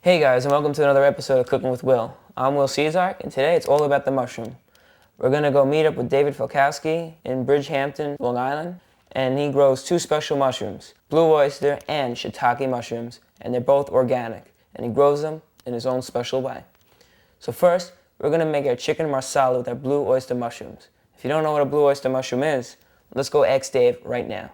Hey guys, and welcome to another episode of Cooking with Will. I'm Will Cesark, and today it's all about the mushroom. We're gonna go meet up with David Falkowski in Bridgehampton, Long Island, and he grows two special mushrooms, blue oyster and shiitake mushrooms, and they're both organic, and he grows them in his own special way. So first, we're gonna make our chicken marsala with our blue oyster mushrooms. If you don't know what a blue oyster mushroom is, let's go ask Dave right now.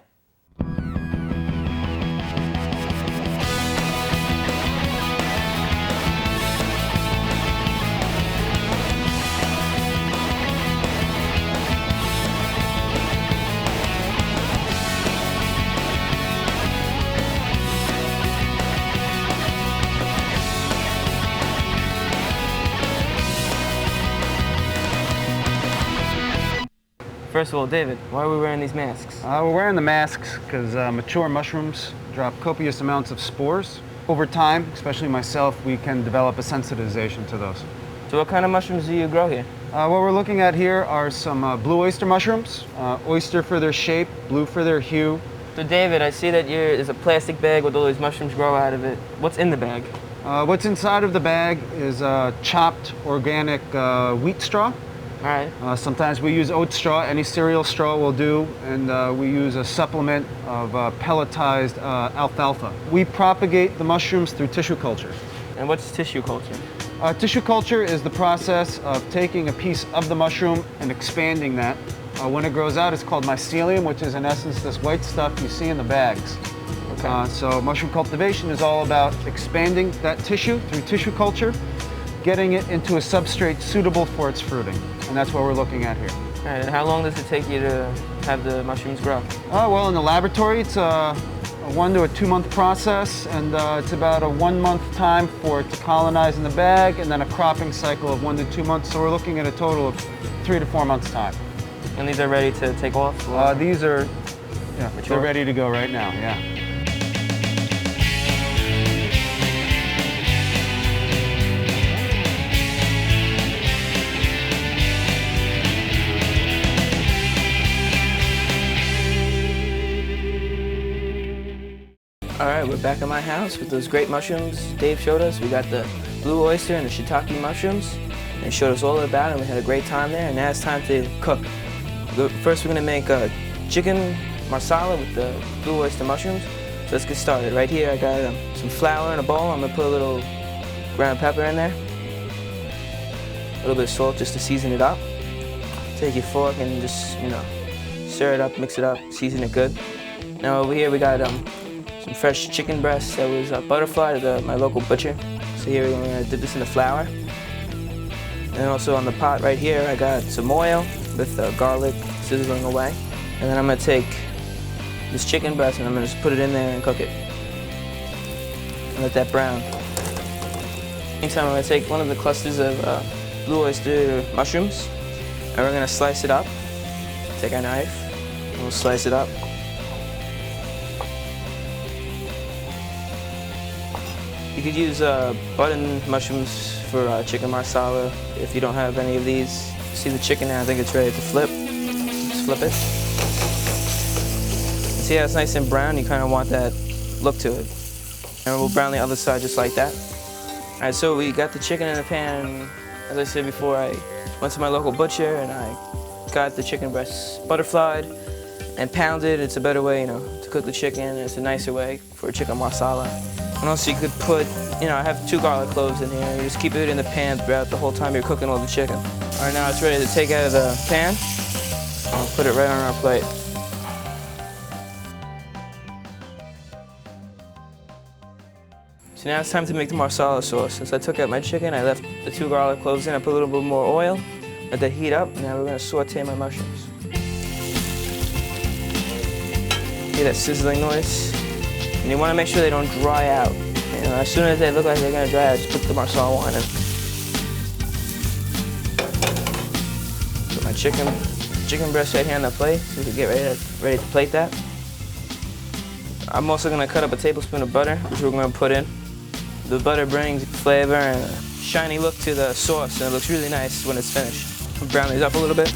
First of all, David, why are we wearing these masks? We're wearing the masks because mature mushrooms drop copious amounts of spores. Over time, especially myself, we can develop a sensitization to those. So what kind of mushrooms do you grow here? What we're looking at here are some blue oyster mushrooms. Oyster for their shape, blue for their hue. So David, I see that there's a plastic bag with all these mushrooms grow out of it. What's in the bag? What's inside of the bag is chopped organic wheat straw. All right. Sometimes we use oat straw, any cereal straw will do, and we use a supplement of pelletized alfalfa. We propagate the mushrooms through tissue culture. And what's tissue culture? Tissue culture is the process of taking a piece of the mushroom and expanding that. When it grows out, it's called mycelium, which is in essence this white stuff you see in the bags. Okay. So mushroom cultivation is all about expanding that tissue through tissue culture, getting it into a substrate suitable for its fruiting. And that's what we're looking at here. All right, and how long does it take you to have the mushrooms grow? Well, in the laboratory, it's a 1 to 2 month process, and it's about a 1 month time for it to colonize in the bag, and then a cropping cycle of 1 to 2 months. So we're looking at a total of 3 to 4 months time. And these are ready to take off? These are, they're ready to go right now, yeah. All right, we're back at my house with those great mushrooms Dave showed us. We got the blue oyster and the shiitake mushrooms. And he showed us all about it, and we had a great time there. And now it's time to cook. First, we're gonna make a chicken marsala with the blue oyster mushrooms. So let's get started. Right here, I got some flour in a bowl. I'm gonna put a little ground pepper in there. A little bit of salt just to season it up. Take your fork and just, stir it up, mix it up, season it good. Now over here we got some fresh chicken breast that was butterflied at my local butcher. So here we're gonna dip this in the flour. And also on the pot right here, I got some oil with garlic sizzling away. And then I'm gonna take this chicken breast and I'm gonna just put it in there and cook it. And let that brown. Meantime, I'm gonna take one of the clusters of blue oyster mushrooms, and we're gonna slice it up. Take our knife, and we'll slice it up. You could use button mushrooms for chicken marsala if you don't have any of these. See the chicken now, I think it's ready to flip. Just flip it. See how it's nice and brown? You kind of want that look to it. And we'll brown the other side just like that. All right, so we got the chicken in the pan. As I said before, I went to my local butcher and I got the chicken breasts butterflied and pounded. It's a better way, to cook the chicken. It's a nicer way for chicken marsala. And also you could put, I have 2 garlic cloves in here. You just keep it in the pan throughout the whole time you're cooking all the chicken. All right, now it's ready to take out of the pan. I'll put it right on our plate. So now it's time to make the marsala sauce. Since I took out my chicken, I left the 2 garlic cloves in. I put a little bit more oil, let that heat up. Now we're gonna saute my mushrooms. Hear that sizzling noise? And you want to make sure they don't dry out. As soon as they look like they're going to dry out, just put the marsala wine in. Put my chicken breast right here on the plate so we can get ready to plate that. I'm also going to cut up a tablespoon of butter, which we're going to put in. The butter brings flavor and a shiny look to the sauce, and it looks really nice when it's finished. I'll brown these up a little bit.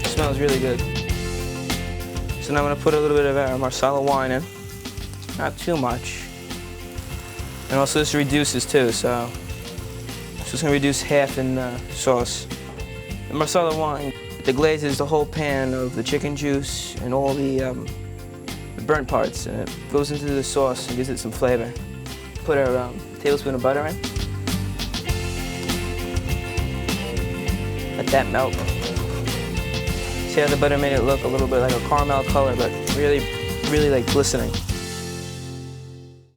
It smells really good. So now I'm going to put a little bit of our Marsala wine in. not too much. And also this reduces too, so just gonna reduce half in sauce. The Marsala wine, the glaze is the whole pan of the chicken juice and all the burnt parts, and it goes into the sauce and gives it some flavor. Put our tablespoon of butter in. Let that melt. See how the butter made it look a little bit like a caramel color, but really like glistening.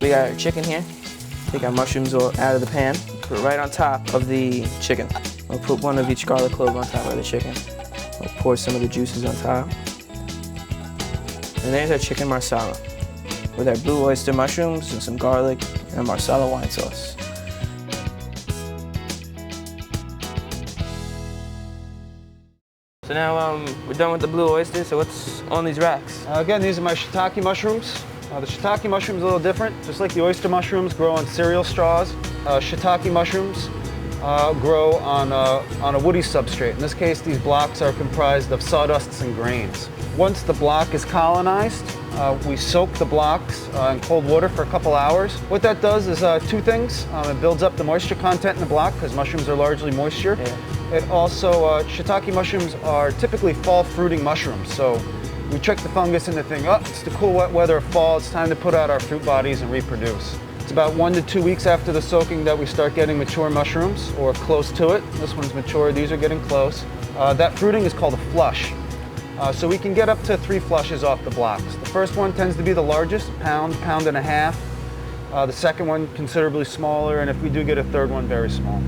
We got our chicken here. Take our mushrooms out of the pan, put it right on top of the chicken. We'll put one of each garlic clove on top of the chicken. We'll pour some of the juices on top. And there's our chicken marsala with our blue oyster mushrooms and some garlic and a Marsala wine sauce. So now we're done with the blue oyster, so what's on these racks? Again, these are my shiitake mushrooms. The shiitake mushroom is a little different. Just like the oyster mushrooms grow on cereal straws, shiitake mushrooms grow on a woody substrate. In this case, these blocks are comprised of sawdusts and grains. Once the block is colonized, we soak the blocks in cold water for a couple hours. What that does is two things. It builds up the moisture content in the block because mushrooms are largely moisture. Yeah. It also, shiitake mushrooms are typically fall fruiting mushrooms. So we trick the fungus into thinking, oh, it's the cool wet weather of fall, it's time to put out our fruit bodies and reproduce. It's about 1 to 2 weeks after the soaking that we start getting mature mushrooms, or close to it. This one's mature, these are getting close. That fruiting is called a flush. So we can get up to 3 flushes off the blocks. The first one tends to be the largest, pound and a half. The second one considerably smaller, and if we do get a third one, very small.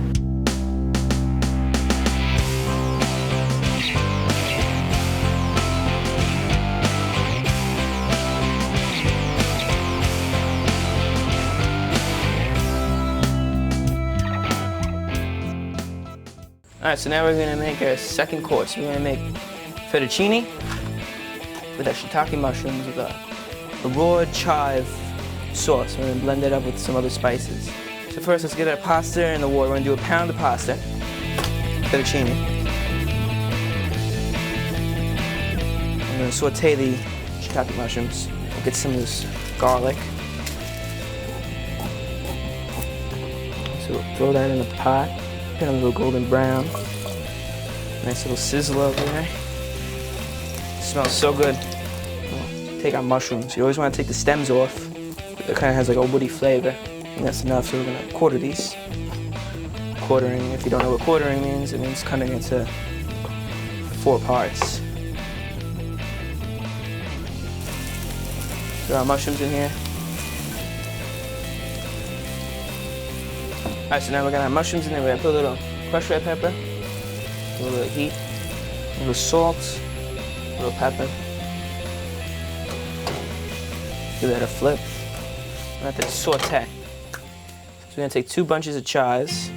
All right, so now we're gonna make our second course. We're gonna make fettuccine with our shiitake mushrooms with a raw chive sauce. We're gonna blend it up with some other spices. So first, let's get our pasta in the water. We're gonna do a pound of pasta, fettuccine. I'm gonna saute the shiitake mushrooms. We'll get some of this garlic. So we'll throw that in the pot. Get a little golden brown. Nice little sizzle over there. Smells so good. We'll take our mushrooms. You always want to take the stems off. It kind of has like a woody flavor. And that's enough, so we're going to quarter these. Quartering, if you don't know what quartering means, it means cutting into 4 parts. Throw our mushrooms in here. Alright, so now we got our mushrooms in there. We're gonna put a little crushed red pepper, a little bit of heat, a little salt, a little pepper. Give that a flip. We're gonna saute. So we're gonna take 2 bunches of chives,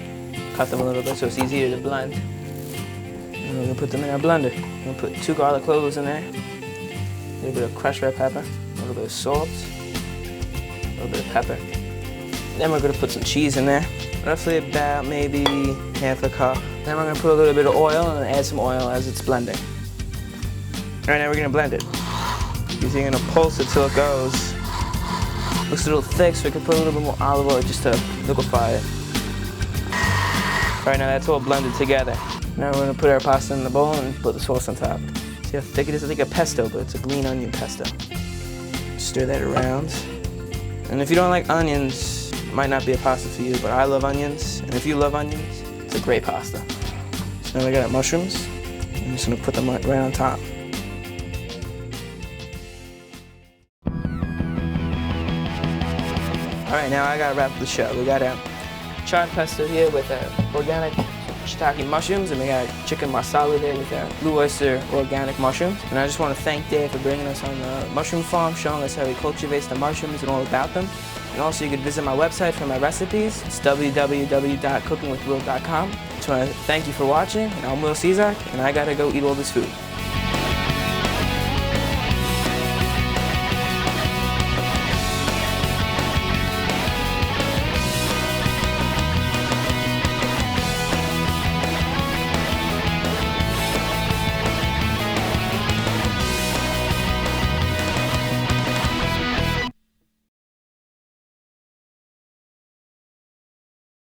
cut them a little bit so it's easier to blend. And we're gonna put them in our blender. We're gonna put 2 garlic cloves in there, a little bit of crushed red pepper, a little bit of salt, a little bit of pepper. Then we're gonna put some cheese in there. Roughly about maybe half a cup. Then we're gonna put a little bit of oil and add some oil as it's blending. All right, now we're gonna blend it. You're gonna pulse it till it goes. Looks a little thick, so we can put a little bit more olive oil just to liquefy it. All right, now that's all blended together. Now we're gonna put our pasta in the bowl and put the sauce on top. See how thick it is? It's like a pesto, but it's a green onion pesto. Stir that around. And if you don't like onions, it might not be a pasta for you, but I love onions, and if you love onions, it's a great pasta. So now we got our mushrooms. I'm just gonna put them right on top. All right, now I gotta wrap up the show. We got our chive pesto here with our organic shiitake mushrooms, and we got chicken marsala there with our blue oyster organic mushrooms. And I just want to thank Dave for bringing us on the mushroom farm, showing us how he cultivates the mushrooms and all about them. And also you could visit my website for my recipes. It's www.cookingwithwill.com. I just want to thank you for watching. And I'm Will Cezak, and I gotta go eat all this food.